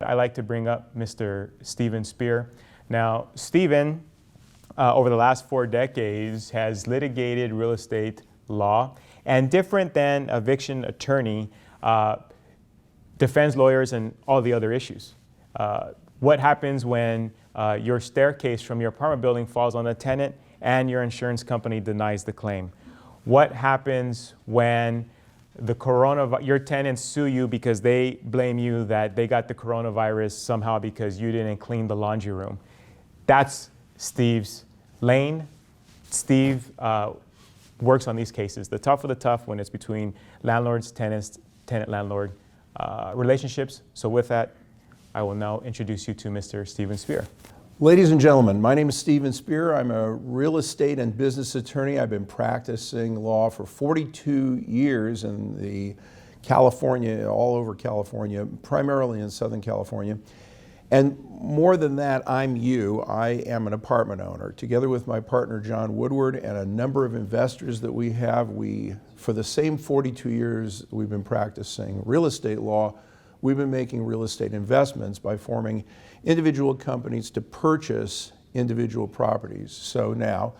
I like to bring up Mr. Stephen Spear. Now, Stephen, over the last 4 decades, has litigated real estate law, and different than eviction attorney, defends lawyers and all the other issues. What happens when your staircase from your apartment building falls on a tenant and your insurance company denies the claim? What happens when your tenants sue you because they blame you that they got the coronavirus somehow because you didn't clean the laundry room? That's Steve's lane. Steve works on these cases, the tough of the tough, when it's between landlords, tenants, tenant-landlord relationships. So with that, I will now introduce you to Mr. Stephen Spear. Ladies and gentlemen, my name is Stephen Spear. I'm a real estate and business attorney. I've been practicing law for 42 years in all over California, primarily in Southern California. And more than that, I am an apartment owner. Together with my partner, John Woodward, and a number of investors that we have, for the same 42 years we've been practicing real estate law, we've been making real estate investments by forming individual companies to purchase individual properties. So now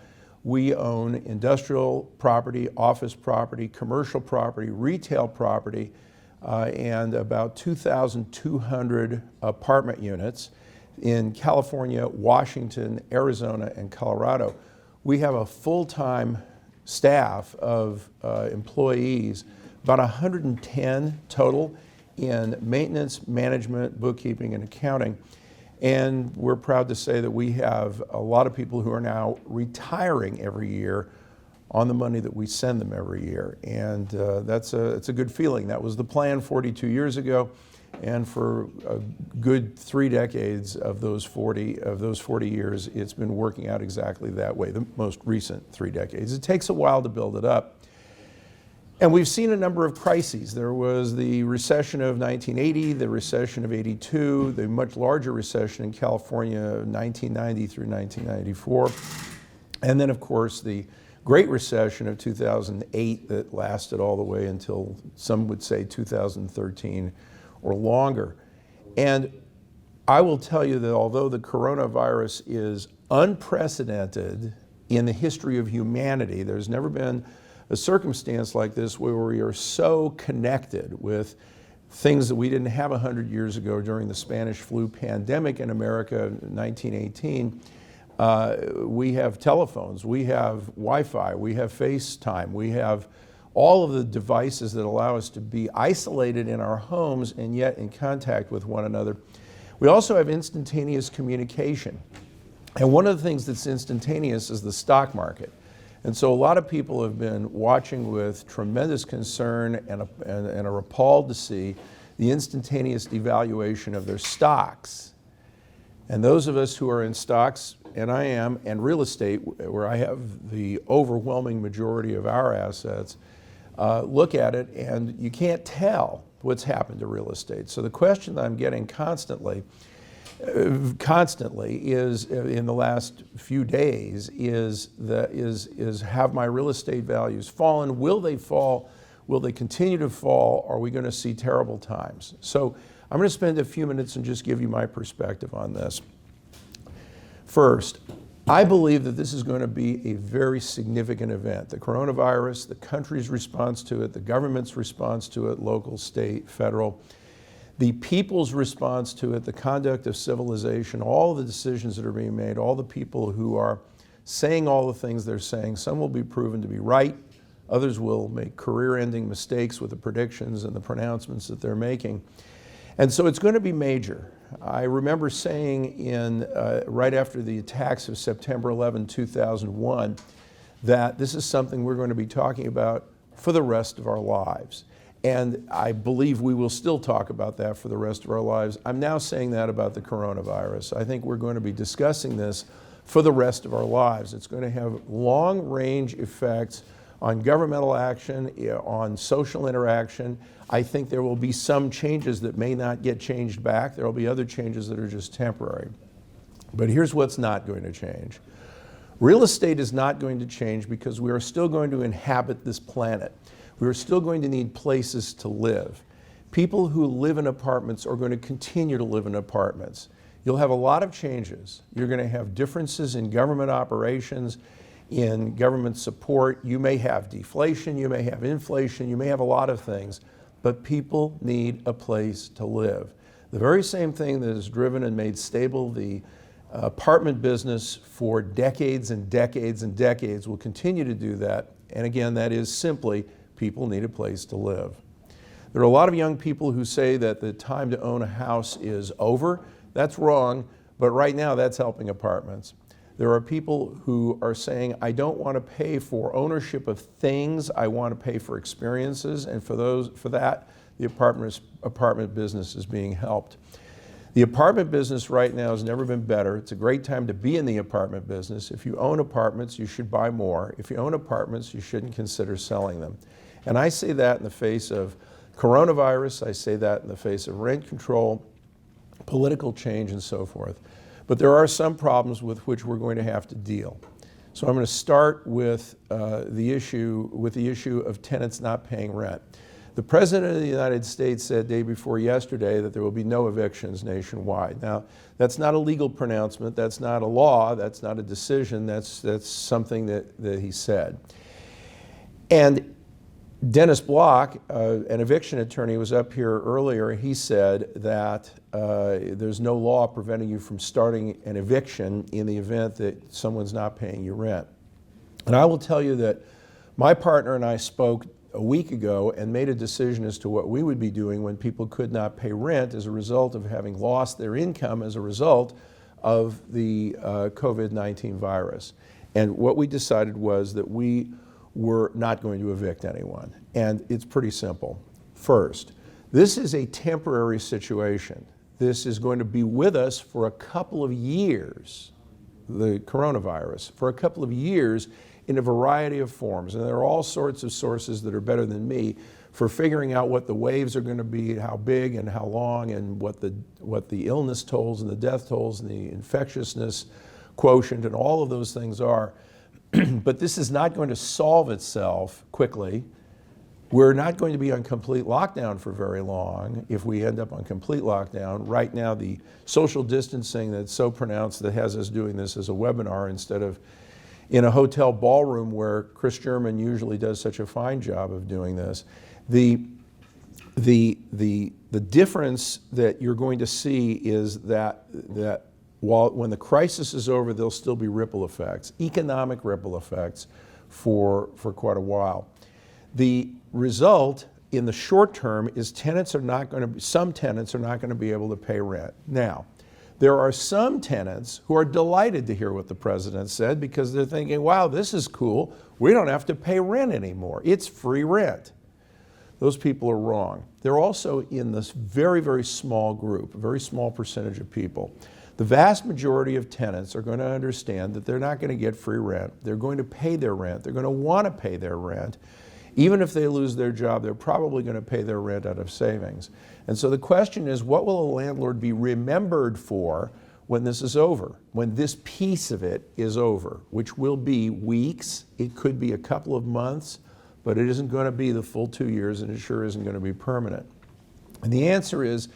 we own industrial property, office property, commercial property, retail property, and about 2,200 apartment units in California, Washington, Arizona, and Colorado. We have a full-time staff of employees, about 110 total, in maintenance, management, bookkeeping, and accounting. And we're proud to say that we have a lot of people who are now retiring every year on the money that we send them every year. And it's a good feeling. That was the plan 42 years ago. And for a good 3 decades of those 40 years, it's been working out exactly that way, the most recent 3 decades. It takes a while to build it up. And we've seen a number of crises. There was the recession of 1980, the recession of 82, the much larger recession in California, 1990 through 1994. And then, of course, the Great Recession of 2008 that lasted all the way until, some would say, 2013 or longer. And I will tell you that although the coronavirus is unprecedented in the history of humanity, there's never been a circumstance like this where we are so connected with things that we didn't have 100 years ago during the Spanish flu pandemic in America in 1918. We have telephones, we have Wi-Fi, we have FaceTime, we have all of the devices that allow us to be isolated in our homes and yet in contact with one another. We also have instantaneous communication. And one of the things that's instantaneous is the stock market. And so a lot of people have been watching with tremendous concern and are appalled to see the instantaneous devaluation of their stocks. And those of us who are in stocks, and I am, and real estate, where I have the overwhelming majority of our assets, look at it and you can't tell what's happened to real estate. So the question that I'm getting constantly is in the last few days is have my real estate values fallen? Will they fall? Will they continue to fall? Are we going to see terrible times? So I'm going to spend a few minutes and just give you my perspective on this. First, I believe that this is going to be a very significant event. The coronavirus, the country's response to it, the government's response to it, local, state, federal, the people's response to it, the conduct of civilization, all the decisions that are being made, all the people who are saying all the things they're saying, some will be proven to be right, others will make career-ending mistakes with the predictions and the pronouncements that they're making. And so it's going to be major. I remember saying right after the attacks of September 11, 2001, that this is something we're going to be talking about for the rest of our lives. And I believe we will still talk about that for the rest of our lives. I'm now saying that about the coronavirus. I think we're going to be discussing this for the rest of our lives. It's going to have long-range effects on governmental action, on social interaction. I think there will be some changes that may not get changed back. There will be other changes that are just temporary. But here's what's not going to change. Real estate is not going to change because we are still going to inhabit this planet. We are still going to need places to live. People who live in apartments are going to continue to live in apartments. You'll have a lot of changes. You're going to have differences in government operations, in government support. You may have deflation, you may have inflation, you may have a lot of things, but people need a place to live. The very same thing that has driven and made stable the apartment business for decades and decades and decades will continue to do that. And again, that is simply people need a place to live. There are a lot of young people who say that the time to own a house is over. That's wrong, but right now that's helping apartments. There are people who are saying, I don't want to pay for ownership of things, I want to pay for experiences, and for that, the apartment business is being helped. The apartment business right now has never been better. It's a great time to be in the apartment business. If you own apartments, you should buy more. If you own apartments, you shouldn't consider selling them. And I say that in the face of coronavirus, I say that in the face of rent control, political change, and so forth. But there are some problems with which we're going to have to deal. So I'm going to start with the issue of tenants not paying rent. The President of the United States said day before yesterday that there will be no evictions nationwide. Now, that's not a legal pronouncement, that's not a law, that's not a decision, that's something that he said. And Dennis Block, an eviction attorney, was up here earlier. He said that there's no law preventing you from starting an eviction in the event that someone's not paying you rent. And I will tell you that my partner and I spoke a week ago and made a decision as to what we would be doing when people could not pay rent as a result of having lost their income as a result of the COVID-19 virus. And what we decided was that we were not going to evict anyone. And it's pretty simple. First, this is a temporary situation. This is going to be with us for a couple of years, the coronavirus, for a couple of years in a variety of forms. And there are all sorts of sources that are better than me for figuring out what the waves are going to be, how big and how long, and what the illness tolls and the death tolls and the infectiousness quotient and all of those things are. But this is not going to solve itself quickly. We're not going to be on complete lockdown for very long if we end up on complete lockdown. Right now, the social distancing that's so pronounced that has us doing this as a webinar instead of in a hotel ballroom where Chris German usually does such a fine job of doing this. The difference that you're going to see is that when the crisis is over, there'll still be ripple effects, economic ripple effects for quite a while. The result in the short term is some tenants are not going to be able to pay rent. Now, there are some tenants who are delighted to hear what the president said because they're thinking, wow, this is cool. We don't have to pay rent anymore. It's free rent. Those people are wrong. They're also in this very, very small group, a very small percentage of people. The vast majority of tenants are going to understand that they're not going to get free rent. They're going to pay their rent. They're going to want to pay their rent. Even if they lose their job, they're probably going to pay their rent out of savings. And so the question is, what will a landlord be remembered for when this is over, when this piece of it is over, which will be weeks, it could be a couple of months, but it isn't going to be the full 2 years, and it sure isn't going to be permanent. And the answer is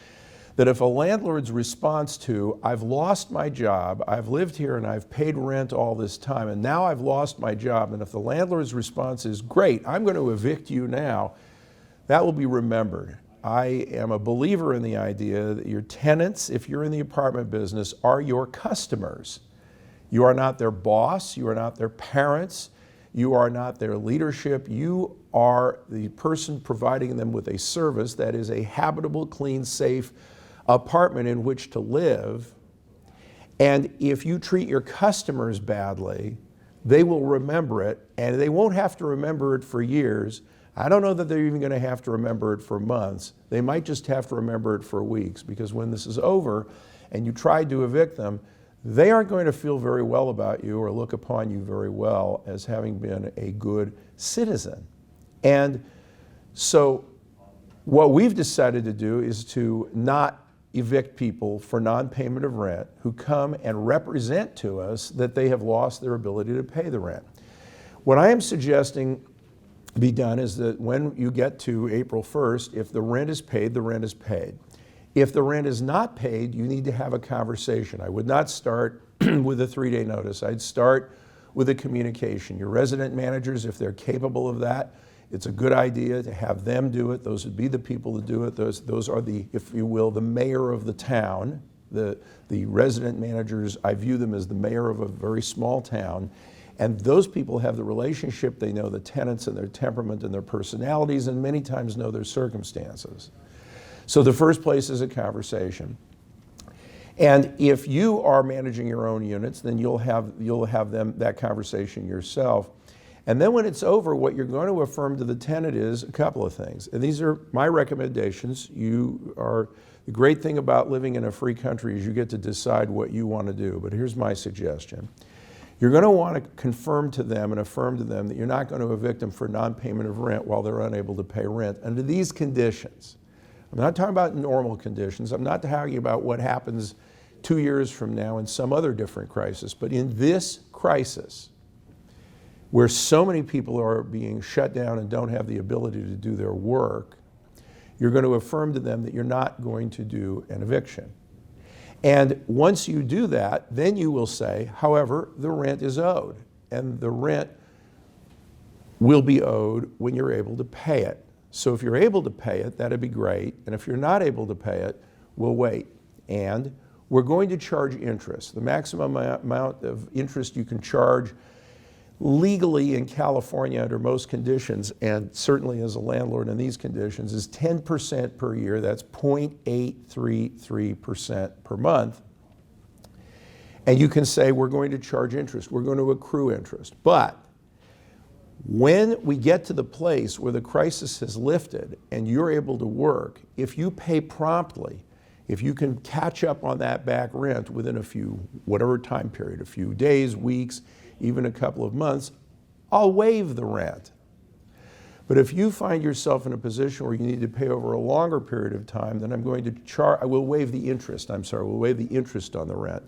that if a landlord's response to, I've lost my job, I've lived here and I've paid rent all this time, and now I've lost my job, and if the landlord's response is, great, I'm going to evict you now, that will be remembered. I am a believer in the idea that your tenants, if you're in the apartment business, are your customers. You are not their boss, you are not their parents, you are not their leadership, you are the person providing them with a service that is a habitable, clean, safe apartment in which to live. And if you treat your customers badly, they will remember it, and they won't have to remember it for years. I don't know that they're even going to have to remember it for months. They might just have to remember it for weeks, because when this is over and you try to evict them, they aren't going to feel very well about you or look upon you very well as having been a good citizen. And so what we've decided to do is to not evict people for non-payment of rent who come and represent to us that they have lost their ability to pay the rent. What I am suggesting be done is that when you get to April 1st, if the rent is paid, the rent is paid. If the rent is not paid, you need to have a conversation. I would not start with a 3-day notice. I'd start with a communication. Your resident managers, if they're capable of that, it's a good idea to have them do it. Those would be the people to do it. Those are the, if you will, the mayor of the town. The resident managers, I view them as the mayor of a very small town. And those people have the relationship. They know the tenants and their temperament and their personalities, and many times know their circumstances. So the first place is a conversation. And if you are managing your own units, then you'll have them that conversation yourself. And then when it's over, what you're going to affirm to the tenant is a couple of things. And these are my recommendations. The great thing about living in a free country is you get to decide what you want to do. But here's my suggestion. You're going to want to confirm to them and affirm to them that you're not going to evict them for non-payment of rent while they're unable to pay rent under these conditions. I'm not talking about normal conditions. I'm not talking about what happens 2 years from now in some other different crisis. But in this crisis, where so many people are being shut down and don't have the ability to do their work, you're going to affirm to them that you're not going to do an eviction. And once you do that, then you will say, however, the rent is owed. And the rent will be owed when you're able to pay it. So if you're able to pay it, that'd be great. And if you're not able to pay it, we'll wait. And we're going to charge interest. The maximum amount of interest you can charge legally in California under most conditions, and certainly as a landlord in these conditions, is 10% per year. That's 0.833% per month. And you can say, we're going to charge interest. We're going to accrue interest. But when we get to the place where the crisis has lifted and you're able to work, if you pay promptly, if you can catch up on that back rent within whatever time period, a few days, weeks, even a couple of months, I'll waive the rent. But if you find yourself in a position where you need to pay over a longer period of time, then I will waive the interest. We'll waive the interest on the rent.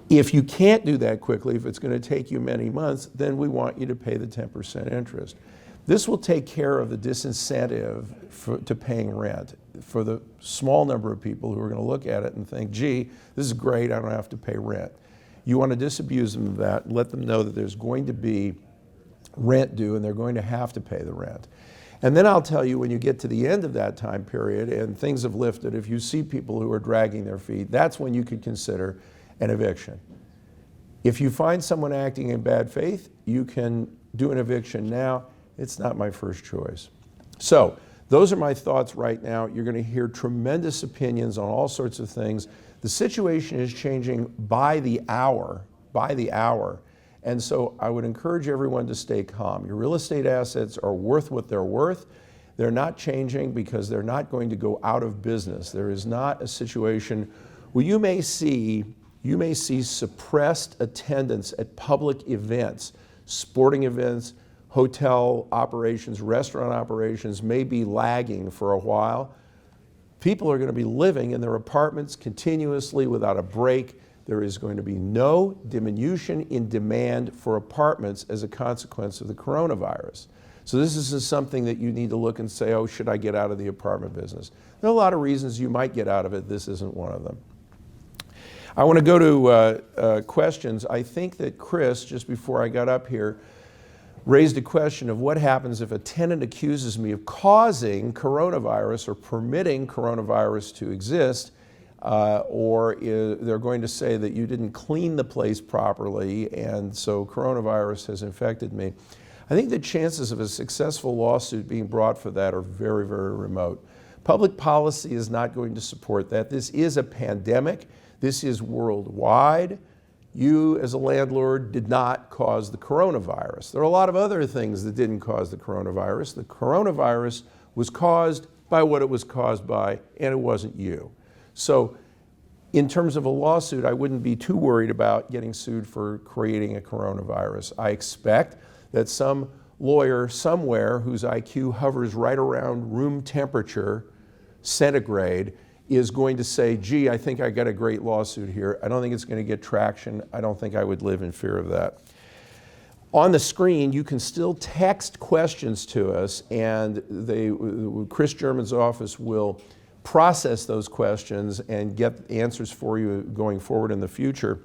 If you can't do that quickly, if it's going to take you many months, then we want you to pay the 10% interest. This will take care of the disincentive to paying rent for the small number of people who are going to look at it and think, gee, this is great, I don't have to pay rent. You want to disabuse them of that, let them know that there's going to be rent due and they're going to have to pay the rent. And then I'll tell you, when you get to the end of that time period and things have lifted, if you see people who are dragging their feet, that's when you could consider an eviction. If you find someone acting in bad faith, you can do an eviction now. It's not my first choice. So those are my thoughts right now. You're going to hear tremendous opinions on all sorts of things. The situation is changing by the hour. And so I would encourage everyone to stay calm. Your real estate assets are worth what they're worth. They're not changing because they're not going to go out of business. There is not a situation where you may see suppressed attendance at public events, sporting events, hotel operations, restaurant operations may be lagging for a while. People are going to be living in their apartments continuously without a break. There is going to be no diminution in demand for apartments as a consequence of the coronavirus. So this isn't something that you need to look and say, oh, should I get out of the apartment business? There are a lot of reasons you might get out of it. This isn't one of them. I want to go to questions. I think that Chris, just before I got up here, raised a question of what happens if a tenant accuses me of causing coronavirus or permitting coronavirus to exist, or they're going to say that you didn't clean the place properly and so coronavirus has infected me. I think the chances of a successful lawsuit being brought for that are very, very remote. Public policy is not going to support that. This is a pandemic. This is worldwide. You, as a landlord, did not cause the coronavirus. There are a lot of other things that didn't cause the coronavirus. The coronavirus was caused by what it was caused by, and it wasn't you. So in terms of a lawsuit, I wouldn't be too worried about getting sued for creating a coronavirus. I expect that some lawyer somewhere whose IQ hovers right around room temperature, centigrade, is going to say, gee, I think I got a great lawsuit here. I don't think it's going to get traction. I don't think I would live in fear of that. On the screen, you can still text questions to us, and Chris German's office will process those questions and get answers for you going forward in the future.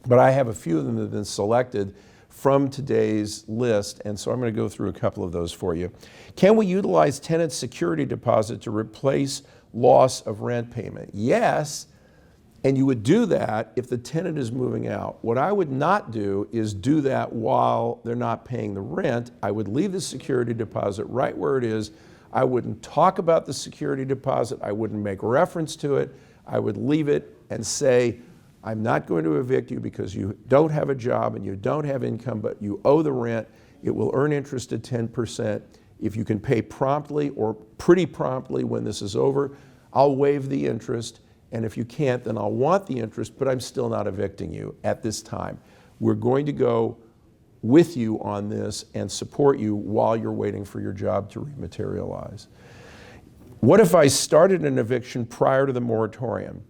But I have a few of them that have been selected from today's list, and so I'm going to go through a couple of those for you. Can we utilize tenant security deposit to replace loss of rent payment? Yes. And you would do that if the tenant is moving out. What I would not do is do that while they're not paying the rent. I would leave the security deposit right where it is. I wouldn't talk about the security deposit. I wouldn't make reference to it. I would leave it and say, I'm not going to evict you because you don't have a job and you don't have income, but you owe the rent. It will earn interest at 10%. If you can pay promptly or pretty promptly when this is over, I'll waive the interest. And if you can't, then I'll want the interest, but I'm still not evicting you at this time. We're going to go with you on this and support you while you're waiting for your job to rematerialize. What if I started an eviction prior to the moratorium?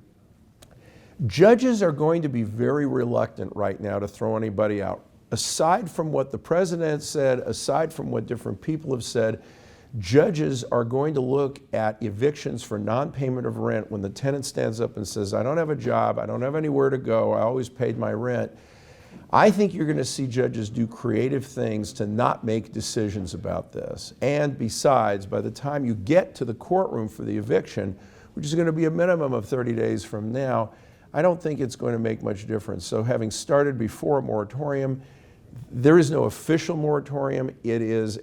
Judges are going to be very reluctant right now to throw anybody out. Aside from what the president said, aside from what different people have said, judges are going to look at evictions for non-payment of rent when the tenant stands up and says, I don't have a job, I don't have anywhere to go, I always paid my rent. I think you're going to see judges do creative things to not make decisions about this. And besides, by the time you get to the courtroom for the eviction, which is going to be a minimum of 30 days from now, I don't think it's going to make much difference. So having started before a moratorium, there is no official moratorium. It is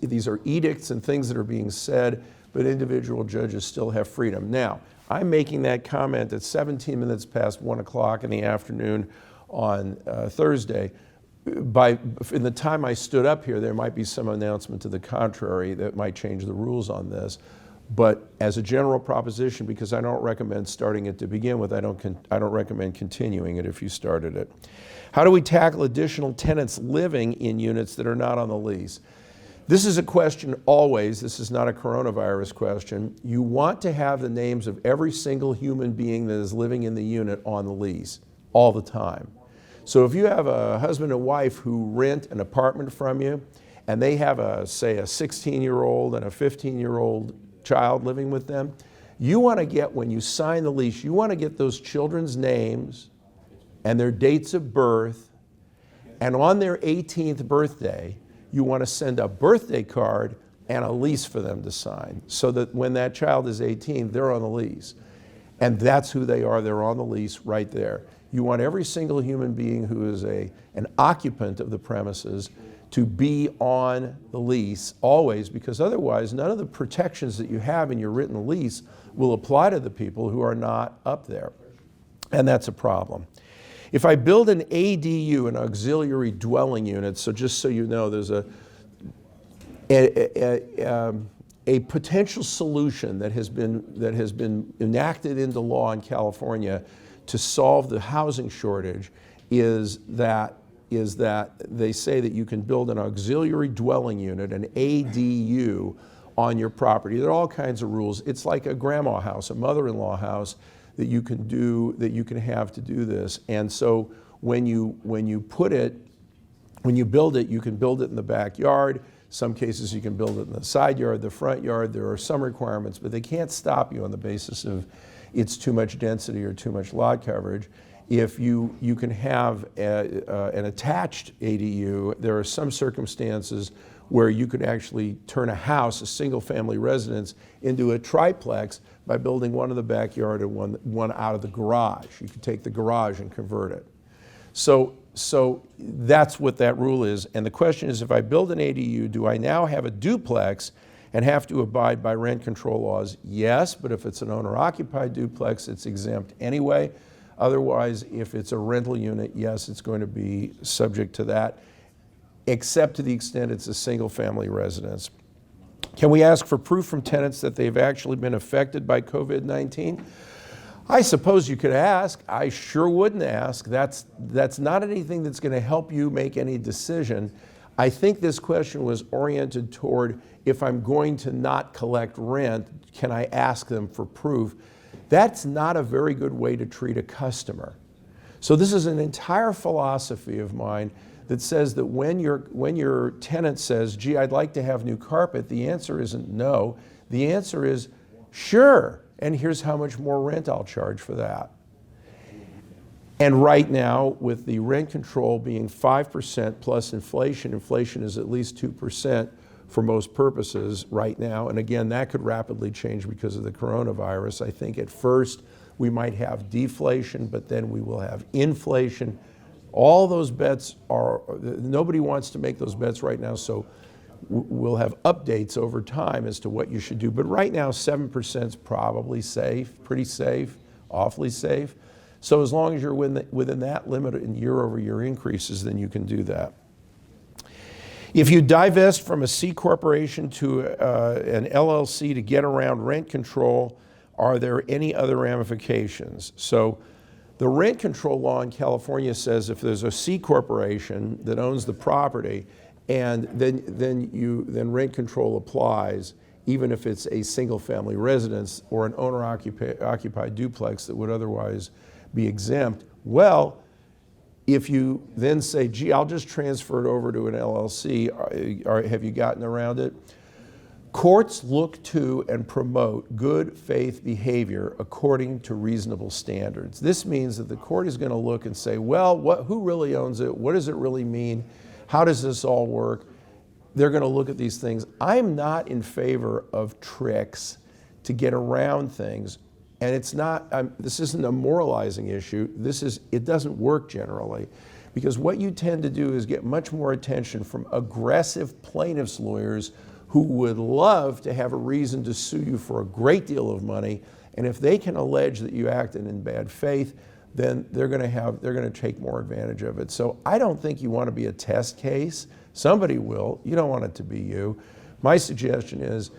these are edicts and things that are being said, but individual judges still have freedom. Now, I'm making that comment at 17 minutes past 1 o'clock in the afternoon on Thursday. In the time I stood up here, there might be some announcement to the contrary that might change the rules on this. But as a general proposition, because I don't recommend starting it to begin with, I don't recommend continuing it if you started it. How do we tackle additional tenants living in units that are not on the lease? This is a question always, this is not a coronavirus question. You want to have the names of every single human being that is living in the unit on the lease all the time. So if you have a husband and wife who rent an apartment from you, and they have say a 16-year-old and a 15-year-old child living with them, you want to get, when you sign the lease, you want to get those children's names and their dates of birth, and on their 18th birthday, you want to send a birthday card and a lease for them to sign, so that when that child is 18, they're on the lease. And that's who they are, they're on the lease right there. You want every single human being who is an occupant of the premises to be on the lease always, because otherwise none of the protections that you have in your written lease will apply to the people who are not up there. And that's a problem. If I build an ADU, an auxiliary dwelling unit, so just so you know, there's a potential solution that has been enacted into law in California to solve the housing shortage is that they say that you can build an auxiliary dwelling unit, an ADU, on your property. There are all kinds of rules. It's like a grandma house, a mother-in-law house that you can do, that you can have to do this. And so when you build it, you can build it in the backyard. Some cases you can build it in the side yard, the front yard. There are some requirements, but they can't stop you on the basis of it's too much density or too much lot coverage. If you can have an attached ADU, there are some circumstances where you could actually turn a house, a single-family residence, into a triplex by building one in the backyard and one out of the garage. You could take the garage and convert it. So that's what that rule is. And the question is, if I build an ADU, do I now have a duplex and have to abide by rent control laws? Yes, but if it's an owner-occupied duplex, it's exempt anyway. Otherwise, if it's a rental unit, yes, it's going to be subject to that, except to the extent it's a single-family residence. Can we ask for proof from tenants that they've actually been affected by COVID-19? I suppose you could ask. I sure wouldn't ask. That's not anything that's going to help you make any decision. I think this question was oriented toward, if I'm going to not collect rent, can I ask them for proof? That's not a very good way to treat a customer. So this is an entire philosophy of mine that says that when your tenant says, gee, I'd like to have new carpet, the answer isn't no. The answer is, sure, and here's how much more rent I'll charge for that. And right now, with the rent control being 5% plus inflation, inflation is at least 2% for most purposes right now. And again, that could rapidly change because of the coronavirus. I think at first we might have deflation, but then we will have inflation. All those bets are, nobody wants to make those bets right now, so we'll have updates over time as to what you should do. But right now, 7% is probably safe, pretty safe, awfully safe. So as long as you're within that limit in year-over-year increases, then you can do that. If you divest from a C corporation to an LLC to get around rent control, are there any other ramifications? So the rent control law in California says if there's a C corporation that owns the property, and then rent control applies, even if it's a single-family residence or an owner-occupied duplex that would otherwise be exempt. Well, if you then say, gee, I'll just transfer it over to an LLC, have you gotten around it? Courts look to and promote good faith behavior according to reasonable standards. This means that the court is going to look and say, well, who really owns it? What does it really mean? How does this all work? They're going to look at these things. I'm not in favor of tricks to get around things. And it's not, this isn't a moralizing issue. It doesn't work generally. Because what you tend to do is get much more attention from aggressive plaintiffs' lawyers who would love to have a reason to sue you for a great deal of money. And if they can allege that you acted in bad faith, then they're going to take more advantage of it. So I don't think you want to be a test case. Somebody will. You don't want it to be you. My suggestion is,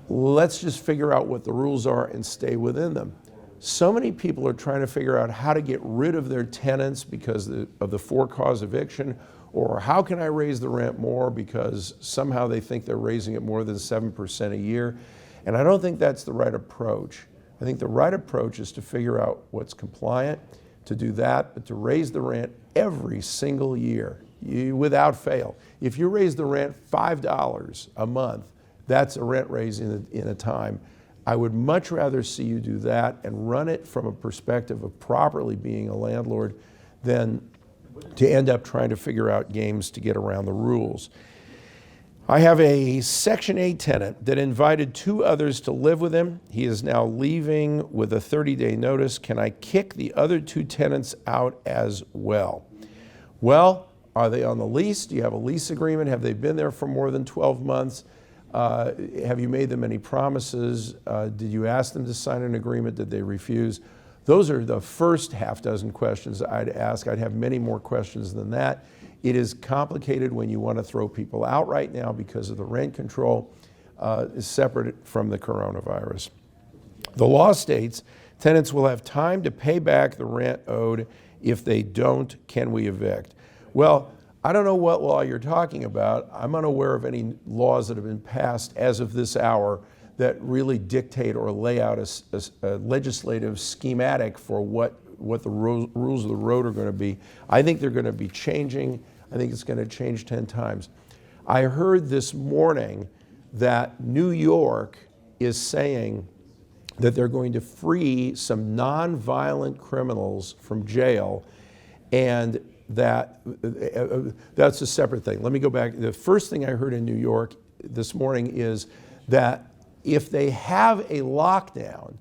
let's just figure out what the rules are and stay within them. So many people are trying to figure out how to get rid of their tenants because of the for-cause eviction, or how can I raise the rent more because somehow they think they're raising it more than 7% a year. And I don't think that's the right approach. I think the right approach is to figure out what's compliant, to do that, but to raise the rent every single year, without fail. If you raise the rent $5 a month, that's a rent raise in a time. I would much rather see you do that and run it from a perspective of properly being a landlord than to end up trying to figure out games to get around the rules. I have a Section 8 tenant that invited 2 others to live with him. He is now leaving with a 30-day notice. Can I kick the other 2 tenants out as well? Well, are they on the lease? Do you have a lease agreement? Have they been there for more than 12 months? Have you made them any promises? Did you ask them to sign an agreement? Did they refuse? Those are the first half dozen questions I'd ask. I'd have many more questions than that. It is complicated when you want to throw people out right now because of the rent control, is separate from the coronavirus. The law states tenants will have time to pay back the rent owed. If they don't, can we evict? Well, I don't know what law you're talking about. I'm unaware of any laws that have been passed as of this hour that really dictate or lay out a legislative schematic for what the rules of the road are going to be. I think they're going to be changing. I think it's going to change 10 times. I heard this morning that New York is saying that they're going to free some nonviolent criminals from jail, and that's a separate thing. Let me go back. The first thing I heard in New York this morning is that if they have a lockdown,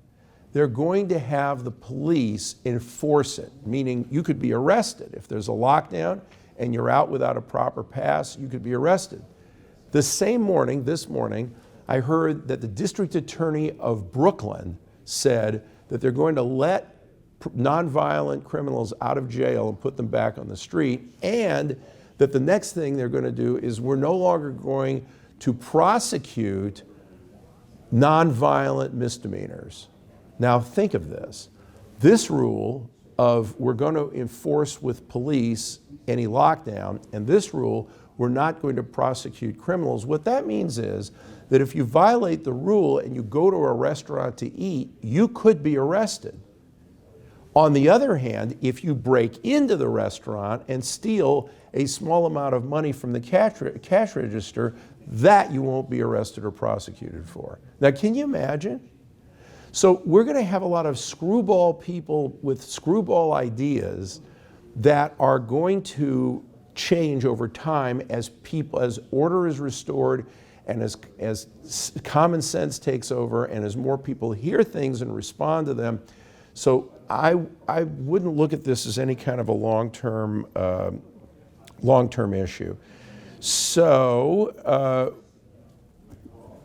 they're going to have the police enforce it, meaning you could be arrested. If there's a lockdown and you're out without a proper pass, you could be arrested. The same morning, this morning, I heard that the district attorney of Brooklyn said that they're going to let nonviolent criminals out of jail and put them back on the street, and that the next thing they're going to do is we're no longer going to prosecute nonviolent misdemeanors. Now think of this. This rule of we're going to enforce with police any lockdown, and this rule we're not going to prosecute criminals, what that means is that if you violate the rule and you go to a restaurant to eat, you could be arrested. On the other hand, if you break into the restaurant and steal a small amount of money from the cash register, that you won't be arrested or prosecuted for. Now, can you imagine? So we're going to have a lot of screwball people with screwball ideas that are going to change over time as order is restored and as common sense takes over and as more people hear things and respond to them. So I wouldn't look at this as any kind of a long-term issue. So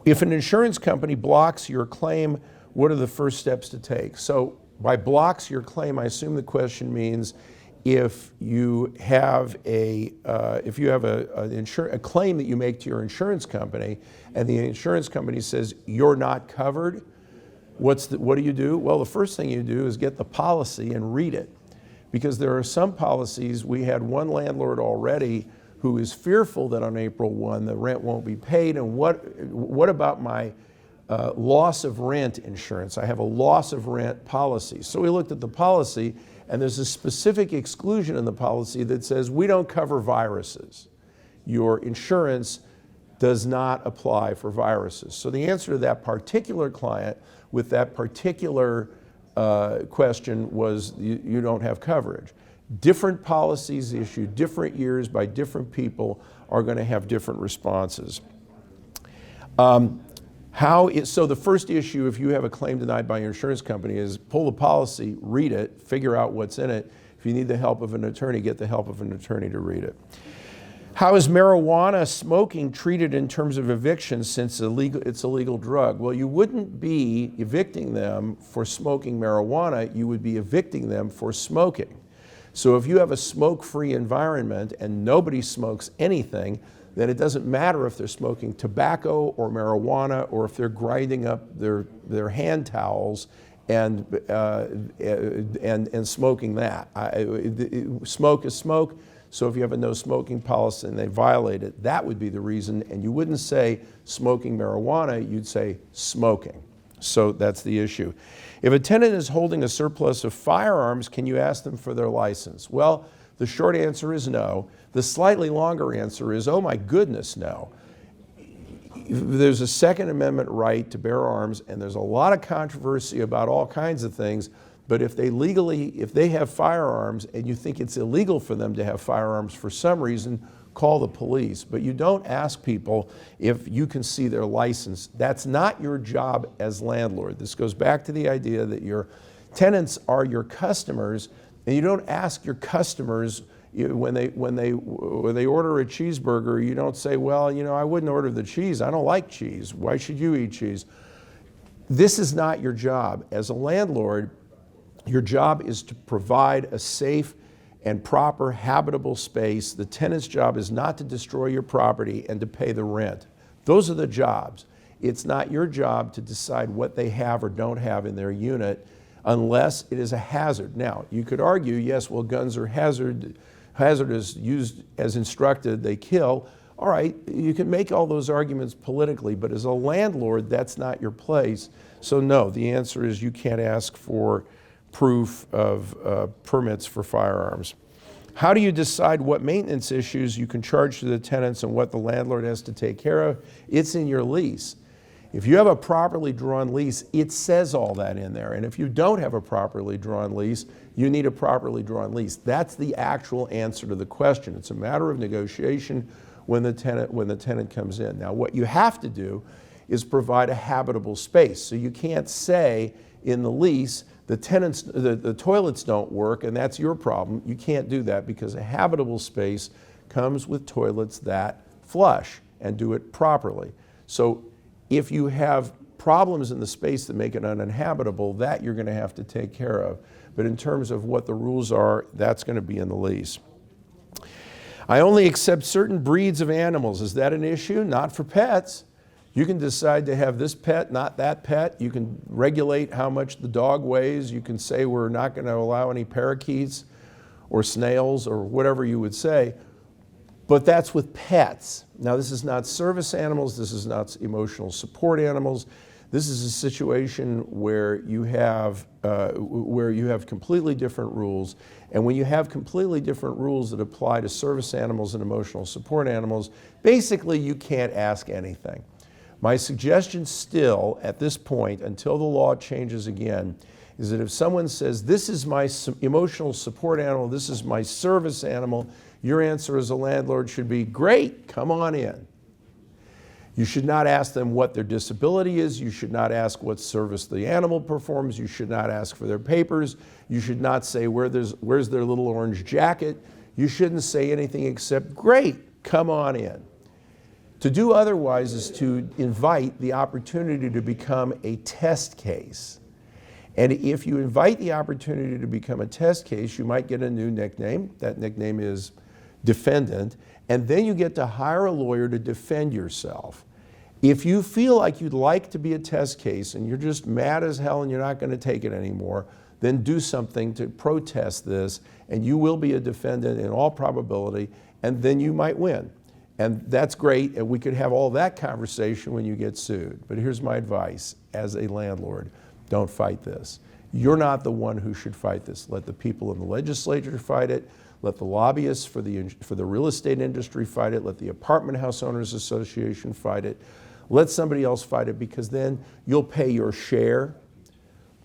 if an insurance company blocks your claim, what are the first steps to take? So by blocks your claim, I assume the question means if you have a claim that you make to your insurance company and the insurance company says you're not covered, what do you do? Well, the first thing you do is get the policy and read it. Because there are some policies, we had one landlord already who is fearful that on April 1 the rent won't be paid, and what about my loss of rent insurance? I have a loss of rent policy. So we looked at the policy, and there's a specific exclusion in the policy that says we don't cover viruses. Your insurance does not apply for viruses. So the answer to that particular client with that particular question was you don't have coverage. Different policies issued different years by different people are going to have different responses. So the first issue, if you have a claim denied by your insurance company, is pull the policy, read it, figure out what's in it. If you need the help of an attorney, get the help of an attorney to read it. How is marijuana smoking treated in terms of eviction since it's a legal drug? Well, you wouldn't be evicting them for smoking marijuana, you would be evicting them for smoking. So if you have a smoke-free environment and nobody smokes anything, then it doesn't matter if they're smoking tobacco or marijuana or if they're grinding up their hand towels and smoking that. Smoke is smoke. So if you have a no smoking policy and they violate it, that would be the reason. And you wouldn't say smoking marijuana, you'd say smoking. So that's the issue. If a tenant is holding a surplus of firearms, can you ask them for their license? Well, the short answer is no. The slightly longer answer is, oh my goodness, no. There's a Second Amendment right to bear arms, and there's a lot of controversy about all kinds of things. But if they have firearms and you think it's illegal for them to have firearms for some reason, call the police. But you don't ask people if you can see their license. That's not your job as landlord. This goes back to the idea that your tenants are your customers, and you don't ask your customers when they order a cheeseburger, you don't say, well, I wouldn't order the cheese. I don't like cheese. Why should you eat cheese? This is not your job. As a landlord, your job is to provide a safe and proper habitable space. The tenant's job is not to destroy your property and to pay the rent. Those are the jobs. It's not your job to decide what they have or don't have in their unit unless it is a hazard. Now, you could argue, yes, well, guns are hazardous, used as instructed, they kill. All right, you can make all those arguments politically, but as a landlord, that's not your place. So no, the answer is you can't ask for proof of permits for firearms. How do you decide what maintenance issues you can charge to the tenants and what the landlord has to take care of? It's in your lease. If you have a properly drawn lease, it says all that in there. And if you don't have a properly drawn lease, you need a properly drawn lease. That's the actual answer to the question. It's a matter of negotiation when the tenant comes in. Now, what you have to do is provide a habitable space. So you can't say in the lease, the toilets don't work and that's your problem. You can't do that because a habitable space comes with toilets that flush and do it properly. So if you have problems in the space that make it uninhabitable, that you're going to have to take care of. But in terms of what the rules are, that's going to be in the lease. I only accept certain breeds of animals. Is that an issue? Not for pets. You can decide to have this pet, not that pet. You can regulate how much the dog weighs. You can say we're not going to allow any parakeets or snails or whatever you would say. But that's with pets. Now, this is not service animals. This is not emotional support animals. This is a situation where you have completely different rules, and when you have completely different rules that apply to service animals and emotional support animals, basically you can't ask anything. My suggestion still, at this point, until the law changes again, is that if someone says, this is my emotional support animal, this is my service animal, your answer as a landlord should be, great, come on in. You should not ask them what their disability is. You should not ask what service the animal performs. You should not ask for their papers. You should not say, where's their little orange jacket? You shouldn't say anything except, great, come on in. To do otherwise is to invite the opportunity to become a test case. And if you invite the opportunity to become a test case, you might get a new nickname. That nickname is defendant. And then you get to hire a lawyer to defend yourself. If you feel like you'd like to be a test case and you're just mad as hell and you're not going to take it anymore, then do something to protest this, and you will be a defendant in all probability, and then you might win. And that's great, and we could have all that conversation when you get sued. But here's my advice as a landlord: don't fight this. You're not the one who should fight this. Let the people in the legislature fight it. Let the lobbyists for the real estate industry fight it. Let the Apartment House Owners Association fight it. Let somebody else fight it, because then you'll pay your share.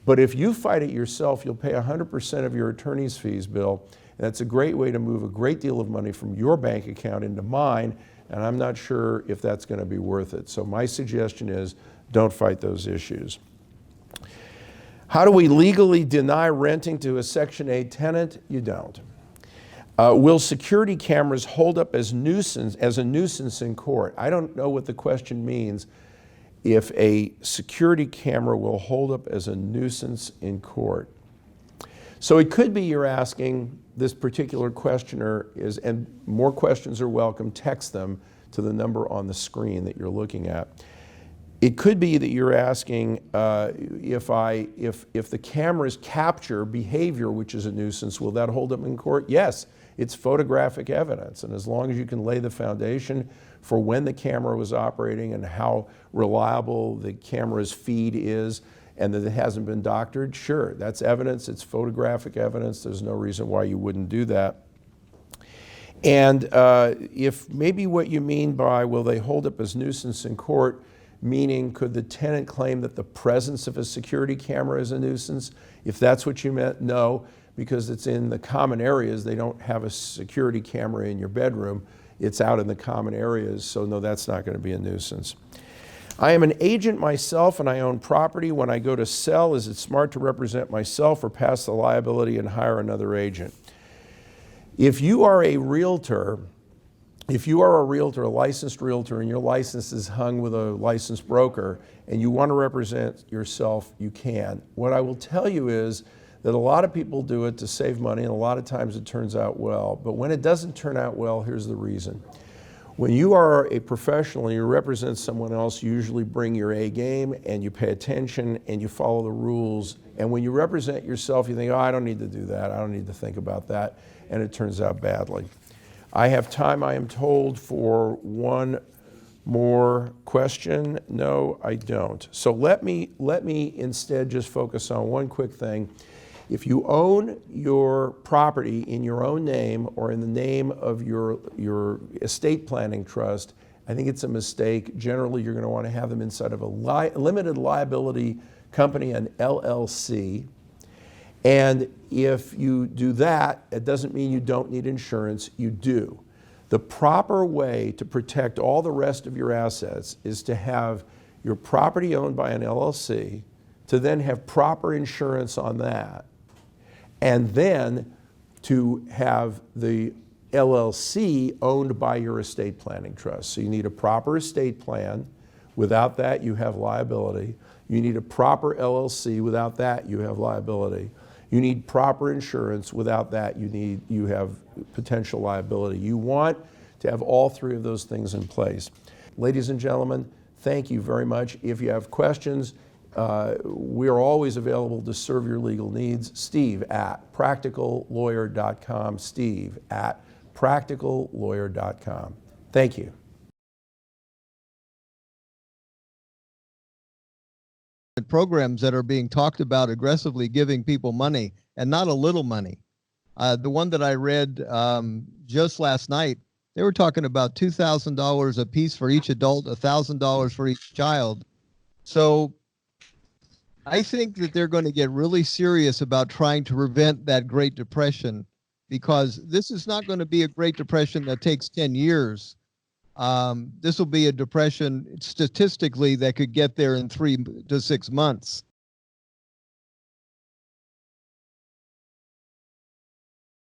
But if you fight it yourself, you'll pay 100% of your attorney's fees bill. And that's a great way to move a great deal of money from your bank account into mine, and I'm not sure if that's going to be worth it. So my suggestion is, don't fight those issues. How do we legally deny renting to a Section 8 tenant? You don't. Will security cameras hold up as a nuisance in court? I don't know what the question means, if a security camera will hold up as a nuisance in court. So it could be you're asking, this particular questioner is, and more questions are welcome, text them to the number on the screen that you're looking at. It could be that you're asking if the cameras capture behavior which is a nuisance, will that hold up in court? Yes, it's photographic evidence, and as long as you can lay the foundation for when the camera was operating and how reliable the camera's feed is, and that it hasn't been doctored, sure, that's evidence, it's photographic evidence, there's no reason why you wouldn't do that. And if maybe what you mean by will they hold up as nuisance in court, meaning could the tenant claim that the presence of a security camera is a nuisance? If that's what you meant, no, because it's in the common areas. They don't have a security camera in your bedroom. It's out in the common areas, so no, that's not going to be a nuisance. I am an agent myself and I own property. When I go to sell, is it smart to represent myself or pass the liability and hire another agent? If you are a realtor, a licensed realtor, and your license is hung with a licensed broker, and you want to represent yourself, you can. What I will tell you is that a lot of people do it to save money, and a lot of times it turns out well. But when it doesn't turn out well, here's the reason. When you are a professional and you represent someone else, you usually bring your A game, and you pay attention, and you follow the rules. And when you represent yourself, you think, oh, I don't need to do that. I don't need to think about that. And it turns out badly. I have time, I am told, for one more question. No, I don't. So let me instead just focus on one quick thing. If you own your property in your own name or in the name of your estate planning trust, I think it's a mistake. Generally, you're going to want to have them inside of a limited liability company, an LLC. And if you do that, it doesn't mean you don't need insurance. You do. The proper way to protect all the rest of your assets is to have your property owned by an LLC, to then have proper insurance on that, and then to have the LLC owned by your estate planning trust. So you need a proper estate plan. Without that, you have liability. You need a proper LLC. Without that, you have liability. You need proper insurance. Without that, you have potential liability. You want to have all three of those things in place. Ladies and gentlemen, thank you very much. If you have questions, we are always available to serve your legal needs. Steve@practicallawyer.com. Steve@practicallawyer.com. Thank you. programs that are being talked about aggressively giving people money, and not a little money. The one that I read just last night, they were talking about $2,000 a piece for each adult, $1,000 for each child. So I think that they're going to get really serious about trying to prevent that Great Depression, because this is not going to be a Great Depression that takes 10 years. This will be a depression statistically that could get there in 3 to 6 months.